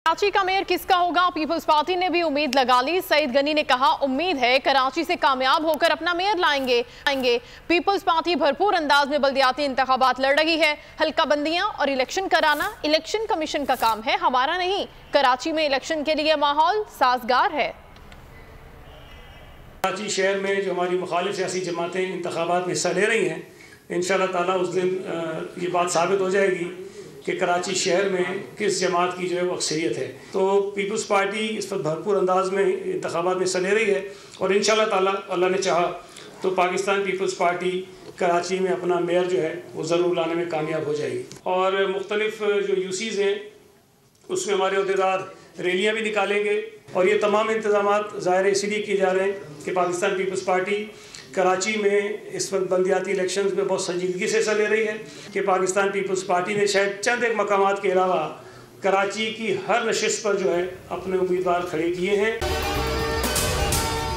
कराची का मेयर किसका होगा? पीपल्स पार्टी ने भी उम्मीद लगा ली। सईद गनी ने कहा, उम्मीद है कराची से कामयाब होकर अपना मेयर लाएंगे। पीपल्स पार्टी भरपूर अंदाज में बल्दियाती इंतखाबात लड़ रही है। हल्का बंदियां और इलेक्शन कराना इलेक्शन कमीशन का काम है, हमारा नहीं। कराची में इलेक्शन के लिए माहौल साजगार है। कराची शहर में जो हमारी मुखालिफ सियासी जमातें इंतखाबात में हिस्सा ले रही हैं, इंशाअल्लाह ताला उस दिन ये बात साबित हो जाएगी कि कराची शहर में किस जमात की जो है वो अक्सरियत है। तो पीपल्स पार्टी इस पर भरपूर अंदाज में इंतखाबात में हिस्सा ले रही है और इंशाअल्लाह ताला अल्लाह ने चाहा तो पाकिस्तान पीपल्स पार्टी कराची में अपना मेयर जो है वो ज़रूर लाने में कामयाब हो जाएगी। और मुख्तलिफ जो यूसीज़ हैं उसमें हमारे अहदेदार रैलियाँ भी निकालेंगे और ये तमाम इंतजामात ज़ाहिर इसलिए किए जा रहे हैं कि पाकिस्तान पीपल्स पार्टी कराची में इस वक्त बल्दियाती इलेक्शंस में बहुत संजीदगी से हिस्सा ले रही है कि पाकिस्तान पीपल्स पार्टी ने शायद चंद एक मकामात के अलावा कराची की हर नशिस्त पर जो है अपने उम्मीदवार खड़े किए हैं।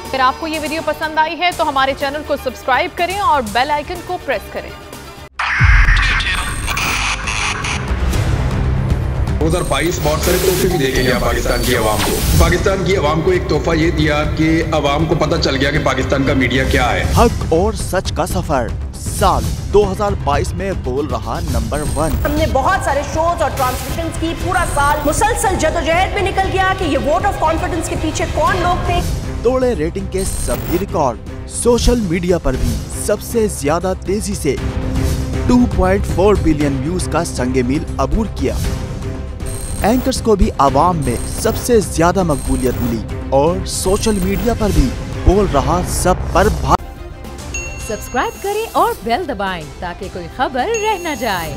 अगर आपको ये वीडियो पसंद आई है तो हमारे चैनल को सब्सक्राइब करें और बेल आइकन को प्रेस करें। 2022 बहुत सारे तोहफे भी देखे गया पाकिस्तान की आवाम को। पाकिस्तान की आवाम को एक तोहफा ये दिया कि आवाम को पता चल गया कि पाकिस्तान का मीडिया क्या है। हक और सच का सफर साल 2022 में बोल रहा नंबर 1। हमने बहुत सारे शोज और ट्रांसमिशंस की, पूरा साल मुसलसल जदोजहद में निकल गया कि ये वोट ऑफ कॉन्फिडेंस के पीछे कौन लोग थे। तोड़े रेटिंग के सभी रिकॉर्ड। सोशल मीडिया पर भी सबसे ज्यादा तेजी से 2.4 बिलियन व्यूज का संगे मील अबूर किया। एंकर्स को भी आवाम में सबसे ज्यादा मकबूलियत मिली और सोशल मीडिया पर भी बोल रहा सब पर सब्सक्राइब करें और बेल दबाएं ताकि कोई खबर रह न जाए।